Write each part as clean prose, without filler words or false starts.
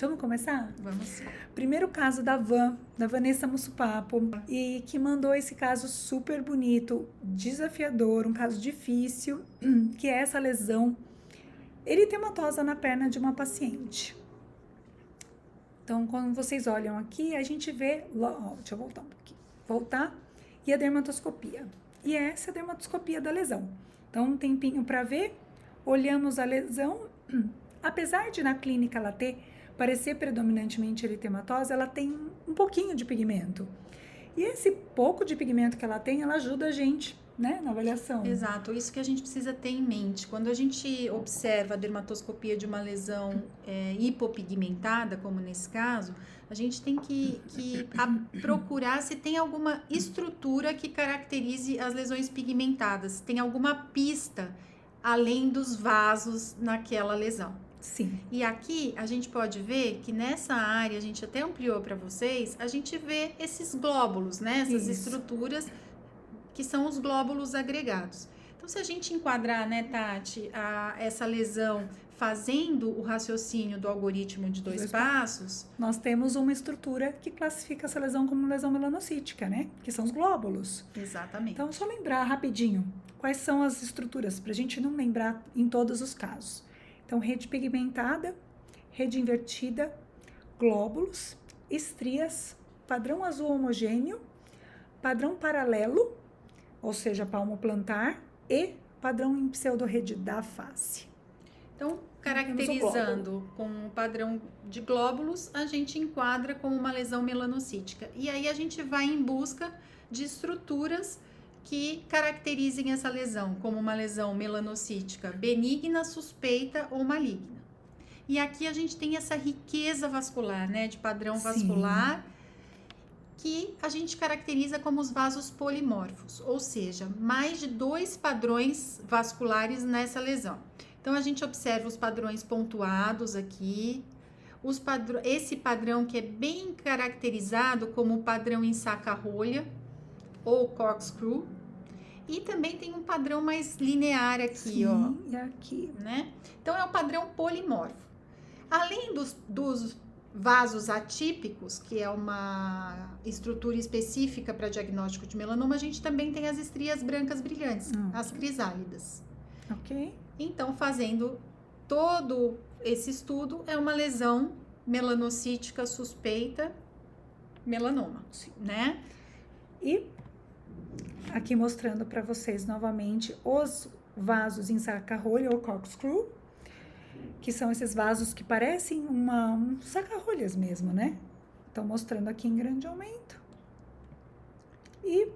Vamos começar? Vamos sim. Primeiro caso da Vanessa Mussupapo, e que mandou esse caso super bonito, desafiador, um caso difícil, que é essa lesão eritematosa na perna de uma paciente. Então, quando vocês olham aqui, a gente vê, deixa eu voltar um pouquinho, e a dermatoscopia. E essa é a dermatoscopia da lesão. Então, um tempinho para ver, olhamos a lesão, apesar de na clínica ela parecer predominantemente eritematosa, ela tem um pouquinho de pigmento. E esse pouco de pigmento que ela tem, ela ajuda a gente, né, na avaliação. Exato, isso que a gente precisa ter em mente. Quando a gente observa a dermatoscopia de uma lesão hipopigmentada, como nesse caso, a gente tem que procurar se tem alguma estrutura que caracterize as lesões pigmentadas, se tem alguma pista além dos vasos naquela lesão. Sim. E aqui a gente pode ver que nessa área, a gente até ampliou para vocês, a gente vê esses glóbulos, né? Essas estruturas que são os glóbulos agregados. Então, se a gente enquadrar, né, Tati, essa lesão fazendo o raciocínio do algoritmo de dois passos, nós temos uma estrutura que classifica essa lesão como lesão melanocítica, né? Que são os glóbulos. Exatamente. Então, só lembrar rapidinho quais são as estruturas, para a gente não lembrar em todos os casos. Então, rede pigmentada, rede invertida, glóbulos, estrias, padrão azul homogêneo, padrão paralelo, ou seja, palmo plantar, e padrão em pseudorrede da face. Então, caracterizando com o padrão de glóbulos, a gente enquadra como uma lesão melanocítica. E aí a gente vai em busca de estruturas que caracterizem essa lesão como uma lesão melanocítica benigna, suspeita ou maligna. E aqui a gente tem essa riqueza vascular, né, de padrão vascular, que a gente caracteriza como os vasos polimorfos, ou seja, mais de 2 padrões vasculares nessa lesão. Então, a gente observa os padrões pontuados aqui, esse padrão que é bem caracterizado como o padrão em saca-rolha ou corkscrew, e também tem um padrão mais linear aqui, sim, e aqui, né? Então, é o padrão polimorfo. Além dos vasos atípicos, que é uma estrutura específica para diagnóstico de melanoma, a gente também tem as estrias brancas brilhantes, as crisálidas. Ok. Então, fazendo todo esse estudo, é uma lesão melanocítica suspeita, melanoma, né? E aqui mostrando para vocês novamente os vasos em saca-rolha ou corkscrew, que são esses vasos que parecem um saca-rolhas mesmo, né? Então, mostrando aqui em grande aumento. E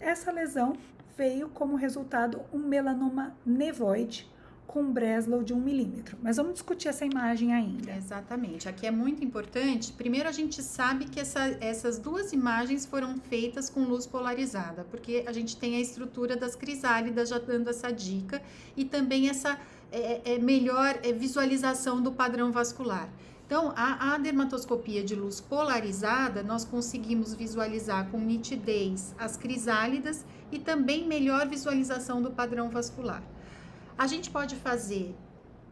essa lesão veio como resultado um melanoma nevoide com Breslow de 1 milímetro. Mas vamos discutir essa imagem ainda. Exatamente. Aqui é muito importante. Primeiro, a gente sabe que essas duas imagens foram feitas com luz polarizada, porque a gente tem a estrutura das crisálidas já dando essa dica e também essa melhor visualização do padrão vascular. Então, a dermatoscopia de luz polarizada, nós conseguimos visualizar com nitidez as crisálidas e também melhor visualização do padrão vascular. A gente pode fazer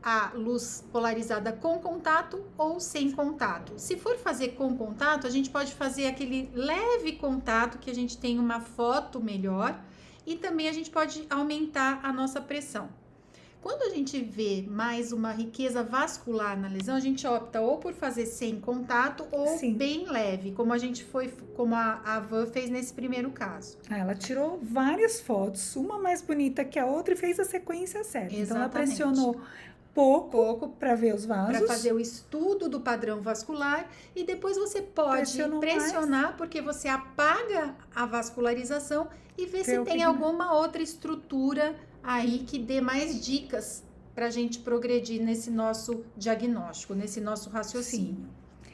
a luz polarizada com contato ou sem contato. Se for fazer com contato, a gente pode fazer aquele leve contato que a gente tem uma foto melhor e também a gente pode aumentar a nossa pressão. Quando a gente vê mais uma riqueza vascular na lesão, a gente opta ou por fazer sem contato ou bem leve, como a Van fez nesse primeiro caso. Ela tirou várias fotos, uma mais bonita que a outra e fez a sequência certa. Exatamente. Então ela pressionou pouco para ver os vasos. Para fazer o estudo do padrão vascular e depois você pode pressionar porque você apaga a vascularização e vê se tem alguma outra estrutura aí que dê mais dicas para a gente progredir nesse nosso diagnóstico, nesse nosso raciocínio. Sim.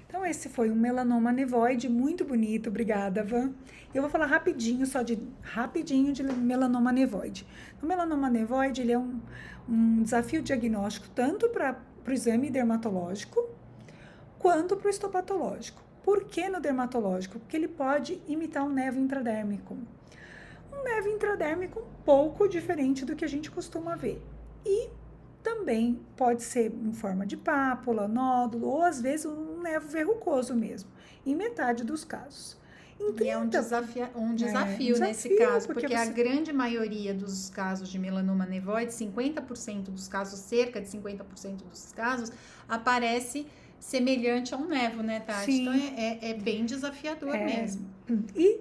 Então, esse foi um melanoma nevoide muito bonito, obrigada, Van. Eu vou falar rapidinho de melanoma nevoide. O melanoma nevoide, ele é um desafio diagnóstico tanto para o exame dermatológico quanto para o histopatológico. Por que no dermatológico? Porque ele pode imitar um névio intradérmico. Um névio intradérmico um pouco diferente do que a gente costuma ver. E também pode ser em forma de pápula, nódulo ou às vezes um nevo verrucoso mesmo, em metade dos casos. E é um desafio nesse caso, porque a grande maioria dos casos de melanoma nevoide, 50% dos casos, cerca de 50% dos casos, aparece semelhante a um nevo, né, Tati? Sim. Então é bem desafiador mesmo. E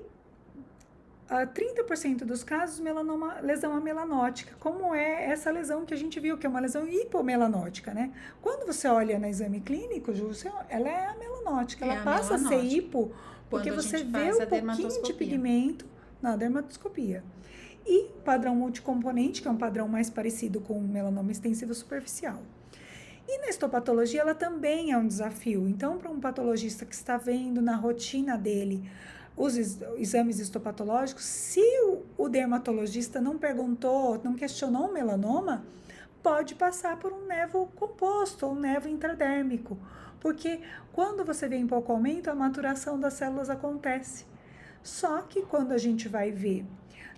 30% dos casos, melanoma, lesão amelanótica, como é essa lesão que a gente viu, que é uma lesão hipomelanótica, né? Quando você olha no exame clínico, ela é amelanótica, ela passa a ser hipo, porque você vê um pouquinho de pigmento na dermatoscopia. E padrão multicomponente, que é um padrão mais parecido com o melanoma extensivo superficial. E na histopatologia, ela também é um desafio. Então, para um patologista que está vendo na rotina dele os exames histopatológicos, se o dermatologista não perguntou, não questionou o melanoma, pode passar por um nevo composto ou um nevo intradérmico. Porque quando você vê em pouco aumento, a maturação das células acontece. Só que quando a gente vai ver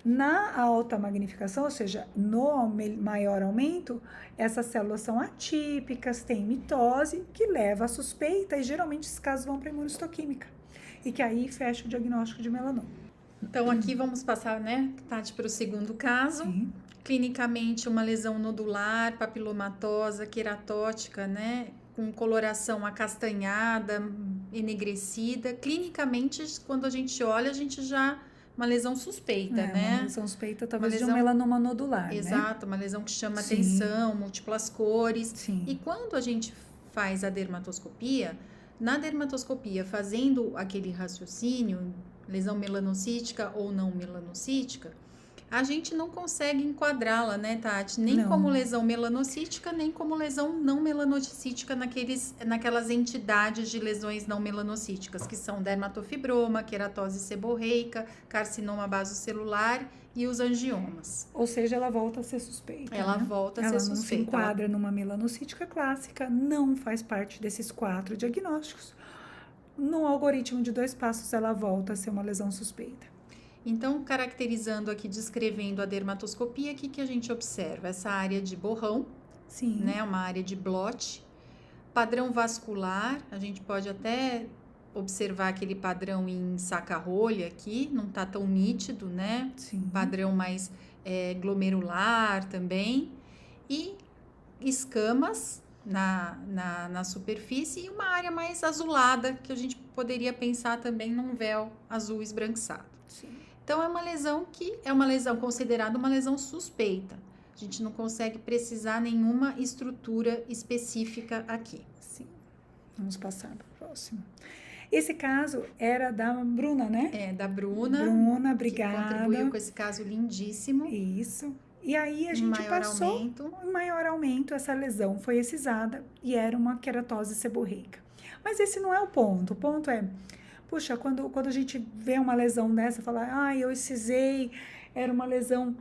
na alta magnificação, ou seja, no maior aumento, essas células são atípicas, têm mitose, que leva à suspeita, e geralmente esses casos vão para a imunistoquímica, e que aí fecha o diagnóstico de melanoma. Então, aqui vamos passar, né, Tati, para o segundo caso. Sim. Clinicamente, uma lesão nodular, papilomatosa, queratótica, né, com coloração acastanhada, enegrecida. Clinicamente, quando a gente olha, a gente já... Uma lesão suspeita, né? Uma lesão suspeita, talvez de um melanoma nodular, exato, né? Uma lesão que chama atenção, múltiplas cores. Sim. E quando a gente faz a dermatoscopia, na dermatoscopia, fazendo aquele raciocínio, lesão melanocítica ou não melanocítica, a gente não consegue enquadrá-la, né, Tati? Nem como lesão melanocítica, nem como lesão não melanocítica naquelas entidades de lesões não melanocíticas, que são dermatofibroma, queratose seborreica, carcinoma basocelular e os angiomas. Ou seja, ela volta a ser suspeita. Ela volta a ser suspeita. Ela não se enquadra numa melanocítica clássica, não faz parte desses 4 diagnósticos. No algoritmo de 2 passos, ela volta a ser uma lesão suspeita. Então, caracterizando aqui, descrevendo a dermatoscopia, o que a gente observa? Essa área de borrão, sim, né? Uma área de blot. Padrão vascular, a gente pode até observar aquele padrão em saca-rolha aqui, não tá tão nítido, né? Sim. Padrão mais glomerular também. E escamas na superfície e uma área mais azulada, que a gente poderia pensar também num véu azul esbranquiçado. Sim. Então, é uma lesão que é uma lesão considerada uma lesão suspeita. A gente não consegue precisar nenhuma estrutura específica aqui. Sim. Vamos passar para o próximo. Esse caso era da Bruna, né? É, da Bruna. Bruna, obrigada. Que contribuiu com esse caso lindíssimo. Isso. E aí a gente passou um maior aumento, essa lesão foi excisada e era uma queratose seborreica. Mas esse não é o ponto. O ponto é... Puxa, quando a gente vê uma lesão dessa, fala, eu excisei, era uma lesão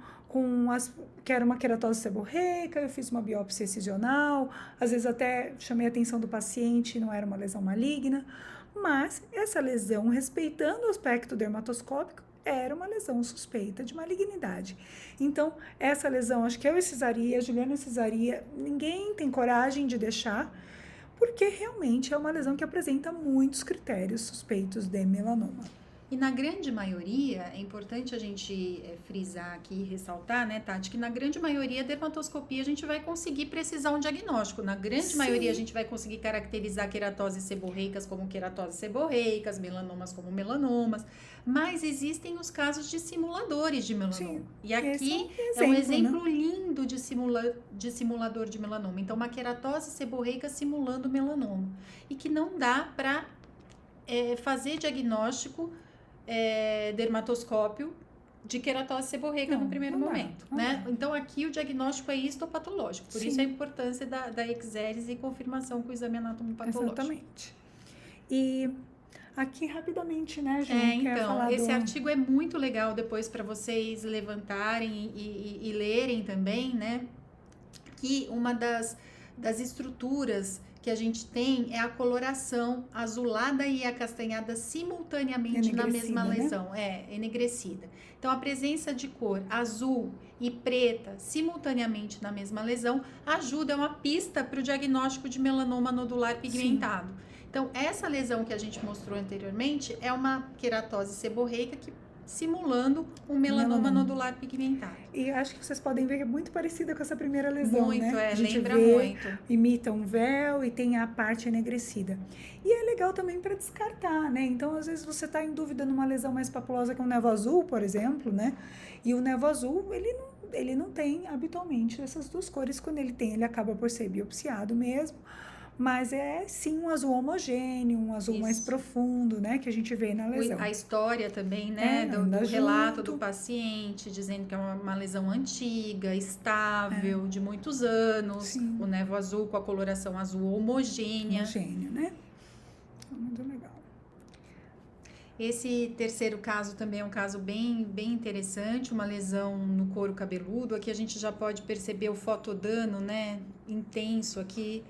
que era uma queratose seborreica, eu fiz uma biópsia excisional, às vezes até chamei a atenção do paciente, não era uma lesão maligna, mas essa lesão, respeitando o aspecto dermatoscópico, era uma lesão suspeita de malignidade. Então, essa lesão, acho que eu excisaria, a Juliana excisaria, ninguém tem coragem de deixar, porque realmente é uma lesão que apresenta muitos critérios suspeitos de melanoma. E na grande maioria, é importante a gente frisar aqui e ressaltar, né, Tati, que na grande maioria, a dermatoscopia a gente vai conseguir precisar um diagnóstico. Na grande maioria, a gente vai conseguir caracterizar queratoses seborreicas como queratoses seborreicas, melanomas como melanomas, mas existem os casos de simuladores de melanoma. Sim, e aqui é um exemplo, né, lindo de simulador de melanoma. Então, uma queratose seborreica simulando melanoma. E que não dá para fazer diagnóstico dermatoscópio de queratose seborreica no primeiro momento, né? Então, aqui o diagnóstico é histopatológico, por isso a importância da exérese e confirmação com o exame anatomopatológico. Exatamente. E aqui, rapidamente, né, gente? Então, esse artigo é muito legal depois para vocês levantarem e lerem também, né? Que uma das estruturas que a gente tem é a coloração azulada e acastanhada simultaneamente na mesma lesão, enegrecida. Então, a presença de cor azul e preta simultaneamente na mesma lesão ajuda, é uma pista para o diagnóstico de melanoma nodular pigmentado. Sim. Então, essa lesão que a gente mostrou anteriormente é uma queratose seborreica simulando um melanoma nodular pigmentado. E acho que vocês podem ver que é muito parecida com essa primeira lesão, muito, né? A gente lembra muito. Imita um véu e tem a parte enegrecida. E é legal também para descartar, né? Então, às vezes você está em dúvida numa lesão mais papulosa que um nevo azul, por exemplo, né? E o nevo azul, ele não tem habitualmente essas duas cores. Quando ele tem, ele acaba por ser biopsiado mesmo. Mas é sim um azul homogêneo, um azul mais profundo, né? Que a gente vê na lesão. A história também, né? Do relato do paciente, dizendo que é uma lesão antiga, estável, de muitos anos. Sim. O nevo azul com a coloração azul homogênea. Homogêneo, né? Muito legal. Esse terceiro caso também é um caso bem interessante, uma lesão no couro cabeludo. Aqui a gente já pode perceber o fotodano, né? Intenso aqui.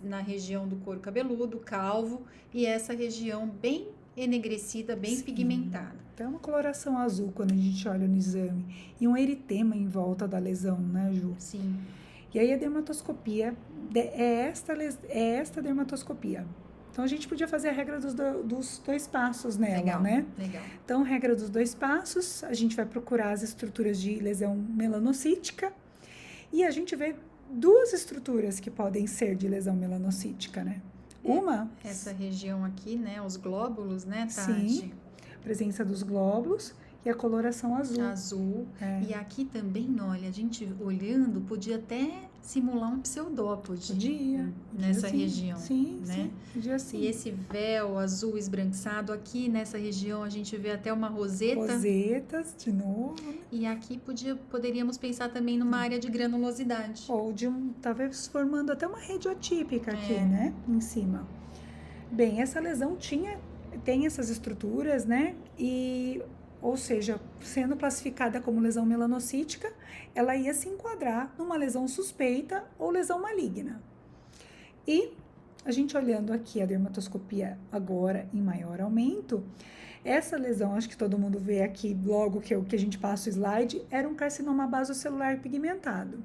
Na região do couro cabeludo, calvo, e essa região bem enegrecida, bem pigmentada. Tem uma coloração azul quando a gente olha no exame, e um eritema em volta da lesão, né, Ju? Sim. E aí a dermatoscopia, é esta dermatoscopia. Então a gente podia fazer a regra dos 2 passos nela, né? Legal. Então, regra dos 2 passos, a gente vai procurar as estruturas de lesão melanocítica, e a gente vê 2 estruturas que podem ser de lesão melanocítica, né? Uma... Essa região aqui, né? Os glóbulos, né, Tati? Sim, presença dos glóbulos e a coloração azul. Azul. E aqui também, olha, a gente olhando, podia até simular um pseudópode. Podia nessa sim. região. Sim, né? Sim, podia sim. E esse véu azul esbranquiçado, aqui nessa região a gente vê até uma roseta. Rosetas, de novo. E aqui poderíamos pensar também numa área de granulosidade. Ou talvez formando até uma rede atípica aqui, né? Em cima. Bem, essa lesão tem essas estruturas, né? Ou seja, sendo classificada como lesão melanocítica, ela ia se enquadrar numa lesão suspeita ou lesão maligna. E a gente olhando aqui a dermatoscopia agora em maior aumento, essa lesão, acho que todo mundo vê aqui logo que a gente passa o slide, era um carcinoma basocelular pigmentado.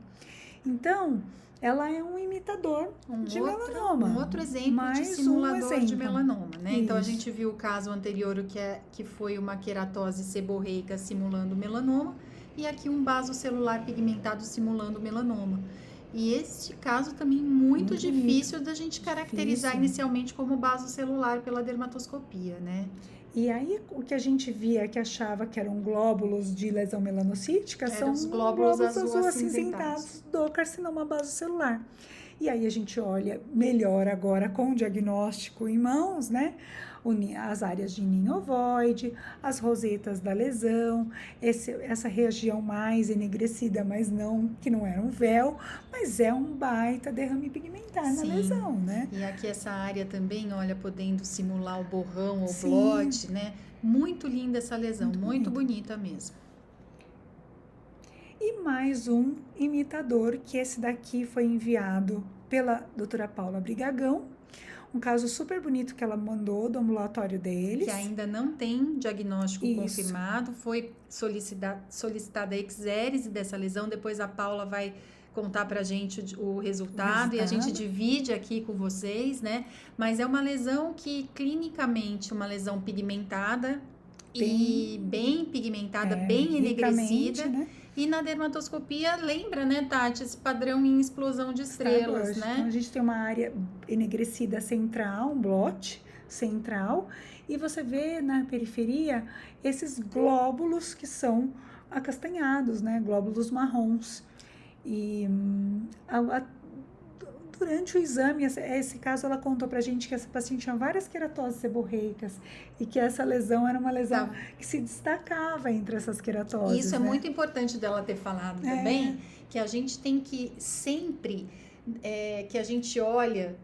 Então, ela é um imitador de melanoma. Um outro exemplo de simulador de melanoma, né? Isso. Então, a gente viu o caso anterior, que foi uma queratose seborreica simulando melanoma, e aqui um basocelular pigmentado simulando melanoma. E este caso também muito difícil da gente caracterizar inicialmente como basocelular pela dermatoscopia, né? E aí, o que a gente via, que achava que eram glóbulos de lesão melanocítica, são os glóbulos azul acinzentados do carcinoma basocelular. E aí, a gente olha melhor agora com o diagnóstico em mãos, né? As áreas de ninho ovoide, as rosetas da lesão, essa região mais enegrecida, mas que não era um véu, mas é um baita derrame pigmentar na lesão, né? E aqui essa área também, olha, podendo simular o borrão ou blote, né? Muito linda essa lesão, muito bonita mesmo. E mais um imitador, que esse daqui foi enviado pela doutora Paula Brigagão, um caso super bonito que ela mandou do ambulatório deles. Que ainda não tem diagnóstico confirmado, foi solicitada a exérese dessa lesão, depois a Paula vai contar pra gente o resultado e a gente divide aqui com vocês, né? Mas é uma lesão que, clinicamente, uma lesão pigmentada, bem pigmentada, bem enegrecida, né? E na dermatoscopia, lembra, né, Tati, esse padrão em explosão de estrelas, né? Então, a gente tem uma área enegrecida central, um blote central, e você vê na periferia esses glóbulos que são acastanhados, né, glóbulos marrons. E durante o exame, esse caso, ela contou pra gente que essa paciente tinha várias queratoses seborreicas e que essa lesão era uma lesão que se destacava entre essas queratoses. Isso é muito importante dela ter falado também, que a gente tem que sempre, que a gente olha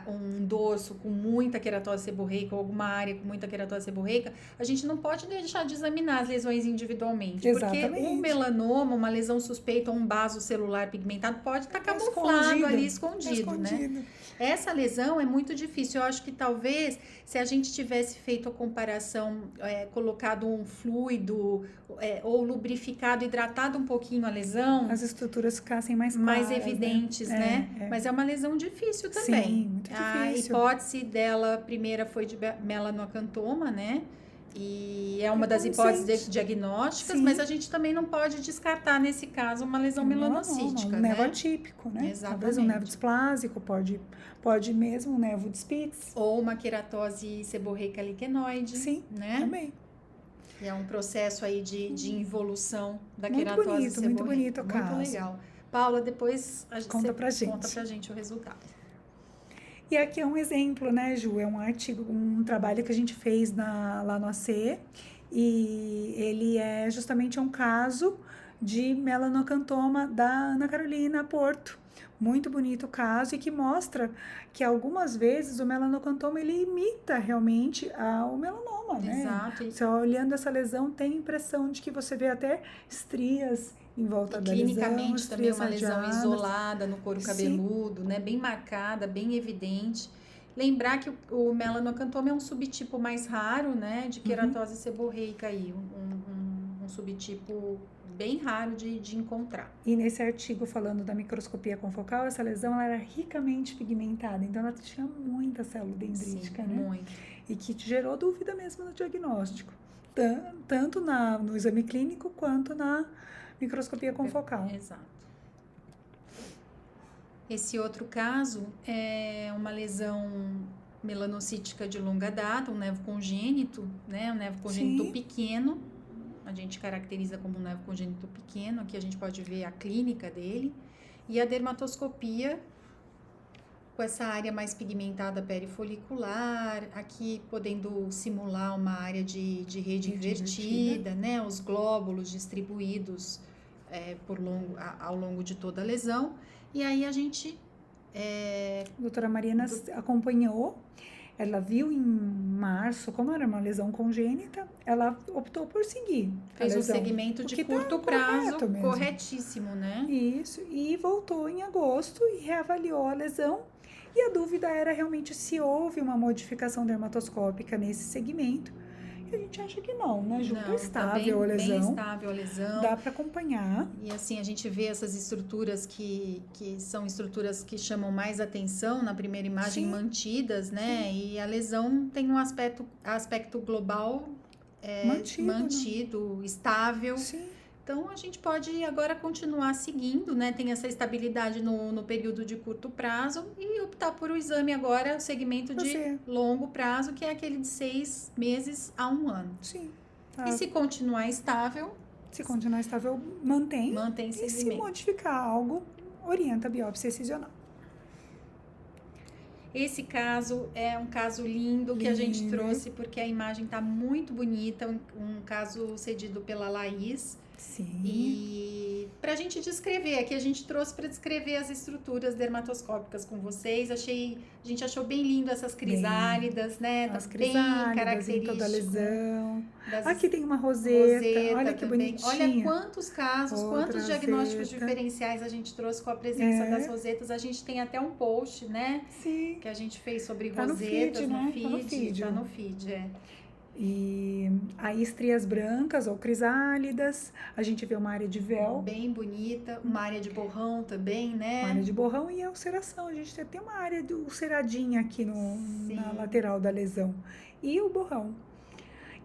um dorso com muita queratose seborreica ou alguma área com muita queratose seborreica, a gente não pode deixar de examinar as lesões individualmente. Exatamente. Porque um melanoma, uma lesão suspeita ou um vaso celular pigmentado pode estar camuflado escondido. ali, escondido, né? Essa lesão é muito difícil. Eu acho que talvez, se a gente tivesse feito a comparação, colocado um fluido ou lubrificado, hidratado um pouquinho a lesão, as estruturas ficassem mais claras, evidentes, né? Mas é uma lesão difícil também. Sim, muito difícil. A hipótese dela, primeira, foi de melanocantoma, né? E é uma das hipóteses diagnósticas, mas a gente também não pode descartar, nesse caso, uma lesão melanocítica, um né? nevo atípico, né? Exatamente. Talvez um nevo displásico, pode mesmo um nevo de Spitz. Ou uma queratose seborreica liquenoide. Sim, né? Também. Que é um processo aí de involução da muito queratose bonito, seborreica. Muito bonito o caso. Muito legal. Paula, depois conta pra gente o resultado. E aqui é um exemplo, né, Ju? É um artigo, um trabalho que a gente fez lá no AC, e ele é justamente um caso de melanocantoma da Ana Carolina Porto. Muito bonito o caso, e que mostra que algumas vezes o melanocantoma ele imita realmente o melanoma, né? Exato. Você olhando essa lesão tem a impressão de que você vê até estrias em volta da lesão. Clinicamente também uma lesão isolada no couro cabeludo, né? Bem marcada, bem evidente. Lembrar que o melanocantoma é um subtipo mais raro, né? De queratose seborreica aí, um subtipo bem raro de encontrar. E nesse artigo falando da microscopia confocal, essa lesão ela era ricamente pigmentada, então ela tinha muita célula dendrítica, Sim, né? Muito. E que gerou dúvida mesmo no diagnóstico, tanto no exame clínico quanto na microscopia confocal. Exato. Esse outro caso é uma lesão melanocítica de longa data, um nevo congênito, né? Um nevo congênito pequeno. A gente caracteriza como um nevo congênito pequeno. Aqui a gente pode ver a clínica dele. E a dermatoscopia com essa área mais pigmentada perifolicular, aqui podendo simular uma área de rede invertida, né? Os glóbulos distribuídos ao longo de toda a lesão. E aí a gente... A doutora Mariana acompanhou, ela viu em março, como era uma lesão congênita, ela optou por seguir. Fez um segmento de curto prazo, corretíssimo, né? Isso, e voltou em agosto e reavaliou a lesão. E a dúvida era realmente se houve uma modificação dermatoscópica nesse segmento. E a gente acha que não, né, Ju? Não, estável a lesão. Bem estável a lesão. Dá para acompanhar. E assim, a gente vê essas estruturas que são estruturas que chamam mais atenção na primeira imagem, mantidas, né? Sim. E a lesão tem um aspecto global mantido, estável. Sim. Então, a gente pode agora continuar seguindo, né? Tem essa estabilidade no período de curto prazo e optar por o exame agora, o segmento de longo prazo, que é aquele de 6 meses a 1 ano. Sim. E se continuar estável... mantém segmento. E se modificar algo, orienta a biópsia excisional. Esse caso é um caso lindo que a gente trouxe, porque a imagem está muito bonita, um caso cedido pela Laís. Sim. E para a gente descrever, aqui a gente trouxe para descrever as estruturas dermatoscópicas com vocês. A gente achou bem lindo essas crisálidas, né? As bem características em toda a lesão. Aqui tem uma roseta, olha que bonitinha. Olha quantos casos, quantos diagnósticos diferenciais a gente trouxe com a presença das rosetas. A gente tem até um post, né? Sim. Que a gente fez sobre rosetas no feed. Tá no feed. E aí estrias brancas ou crisálidas, a gente vê uma área de véu. Bem bonita, uma área de borrão também, né? Uma área de borrão e a ulceração, a gente tem uma área de ulceradinha aqui na lateral da lesão. E o borrão.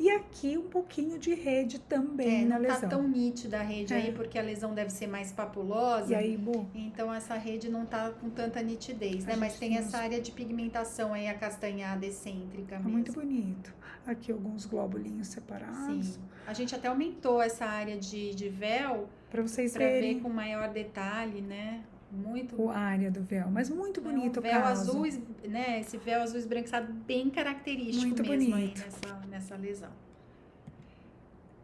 E aqui um pouquinho de rede também na lesão. Não tá tão nítida a rede aí, porque a lesão deve ser mais papulosa. E aí, então essa rede não tá com tanta nitidez, né? Mas tem essa área de pigmentação aí, acastanhada, excêntrica mesmo. Muito bonito. Aqui alguns globulinhos separados. Sim. A gente até aumentou essa área de véu para vocês verem. Ver com maior detalhe, né? Muito a área do véu, mas muito bonito o véu caso. Azul, né? Esse véu azul esbranquiçado bem característico muito mesmo bonito. Aí nessa lesão.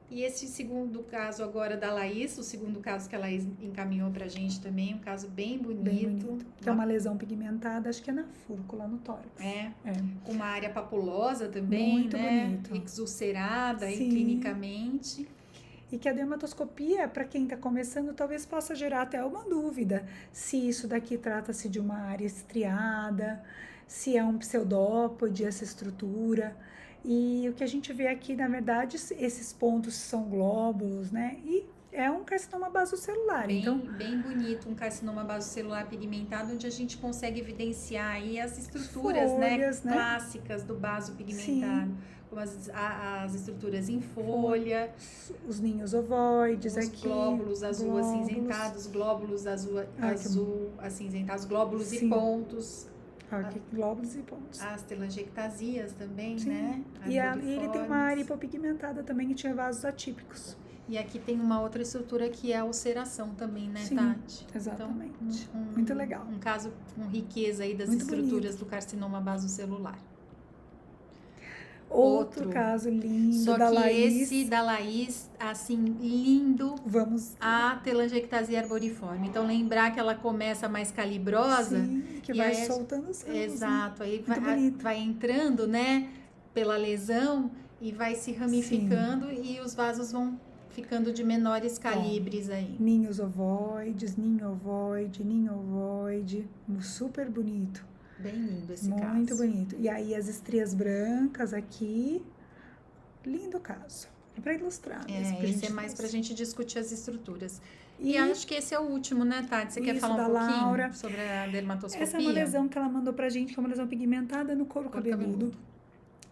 E esse segundo caso agora da Laís, o segundo caso que a Laís encaminhou pra gente também, um caso bem bonito. Bem bonito. Que é uma lesão pigmentada, acho que é na fúrcula, no tórax. Com uma área papulosa também, Muito né? bonito. Exulcerada aí Sim. clinicamente. E que a dermatoscopia, para quem está começando, talvez possa gerar até uma dúvida se isso daqui trata-se de uma área estriada, se é um pseudópode essa estrutura. E o que a gente vê aqui, na verdade, esses pontos são glóbulos, né? E é um carcinoma basocelular. Bem bonito, um carcinoma basocelular pigmentado, onde a gente consegue evidenciar aí as estruturas, folhas, né? clássicas do baso pigmentado. Sim. Como as estruturas em folha, os ninhos ovoides os aqui, glóbulos azul acinzentados, glóbulos azul acinzentados, glóbulos e pontos. Aqui, glóbulos e pontos. As telangiectasias também, Sim. né? E ele tem uma área hipopigmentada também, que tinha vasos atípicos. E aqui tem uma outra estrutura que é a ulceração também, né, Sim, Tati? exatamente. Então, muito legal. Um caso com riqueza aí das muito estruturas bonito. do carcinoma basocelular. Outro caso lindo Só da que Laís. esse da Laís, assim, lindo. Vamos. A telangiectasia arboriforme. Então, lembrar que ela começa mais calibrosa. Sim, que vai soltando os ramos. Exato. Né? Aí vai entrando, né, pela lesão e vai se ramificando. Sim. E os vasos vão ficando de menores calibres aí. Ninhos ovoides, ninho ovoide. Super bonito. Bem lindo esse caso. Muito bonito. E aí as estrias brancas aqui. Lindo caso. É para ilustrar. Esse é mais para a gente discutir as estruturas. E acho que esse é o último, né, Tati? Você quer falar um pouquinho Laura. sobre a dermatoscopia? Essa é uma lesão que ela mandou pra gente, que é uma lesão pigmentada no couro cabeludo.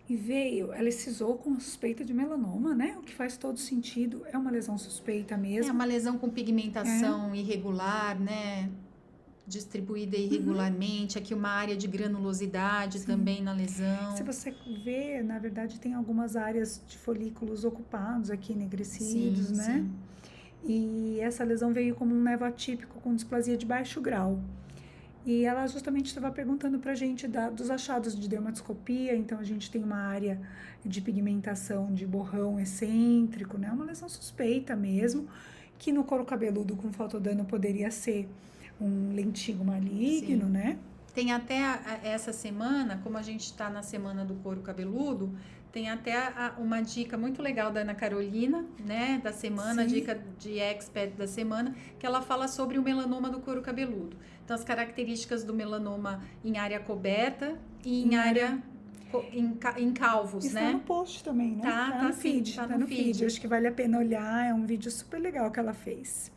E ela excisou com suspeita de melanoma, né? O que faz todo sentido. É uma lesão suspeita mesmo. É uma lesão com pigmentação irregular, né? Distribuída irregularmente. Aqui uma área de granulosidade também na lesão. Se você vê, na verdade, tem algumas áreas de folículos ocupados aqui, enegrecidos, né? Sim. E essa lesão veio como um nevo atípico com displasia de baixo grau. E ela justamente estava perguntando pra gente dos achados de dermatoscopia. Então, a gente tem uma área de pigmentação de borrão excêntrico, né? Uma lesão suspeita mesmo, que no couro cabeludo com fotodano poderia ser um lentigo maligno, né? Tem até essa semana, como a gente está na semana do couro cabeludo, tem até uma dica muito legal da Ana Carolina, né, da semana, a dica de expert da semana, que ela fala sobre o melanoma do couro cabeludo. Então, as características do melanoma em área coberta e em área em calvos, isso né? Tá no post também, né? Tá no feed. Tá no feed. Acho que vale a pena olhar, é um vídeo super legal que ela fez.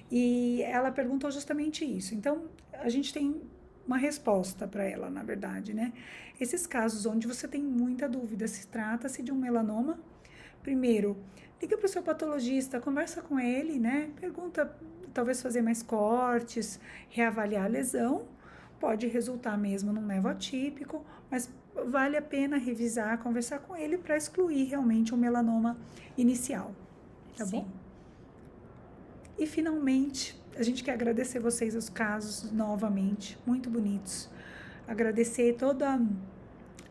E ela perguntou justamente isso. Então, a gente tem uma resposta para ela, na verdade, né? Esses casos onde você tem muita dúvida se trata-se de um melanoma, primeiro, liga para o seu patologista, conversa com ele, né? Pergunta, talvez fazer mais cortes, reavaliar a lesão. Pode resultar mesmo num nevo atípico, mas vale a pena revisar, conversar com ele para excluir realmente um melanoma inicial. Tá bom? E, finalmente, a gente quer agradecer vocês os casos novamente, muito bonitos. Agradecer toda,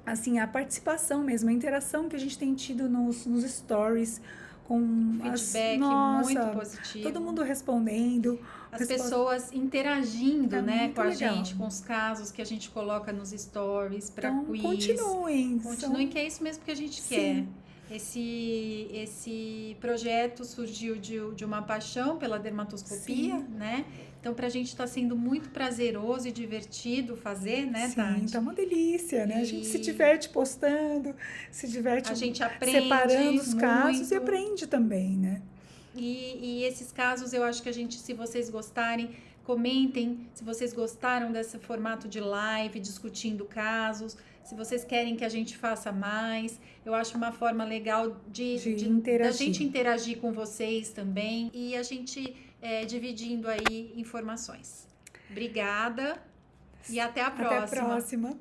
assim, a participação mesmo, a interação que a gente tem tido nos stories, com feedback muito positivo. Todo mundo respondendo. As pessoas interagindo, né, com a gente, com os casos que a gente coloca nos stories, para quiz. Continuem, que é isso mesmo que a gente quer. Esse projeto surgiu de uma paixão pela dermatoscopia, né? Então, pra gente está sendo muito prazeroso e divertido fazer, né, Tati? Tá uma delícia, né? A gente se diverte postando, se diverte a gente aprende separando os casos e aprende também, né? E esses casos, eu acho que se vocês gostarem, comentem se vocês gostaram desse formato de live, discutindo casos, se vocês querem que a gente faça mais. Eu acho uma forma legal da gente interagir com vocês também e a gente dividindo aí informações. Obrigada e até a próxima. Até a próxima.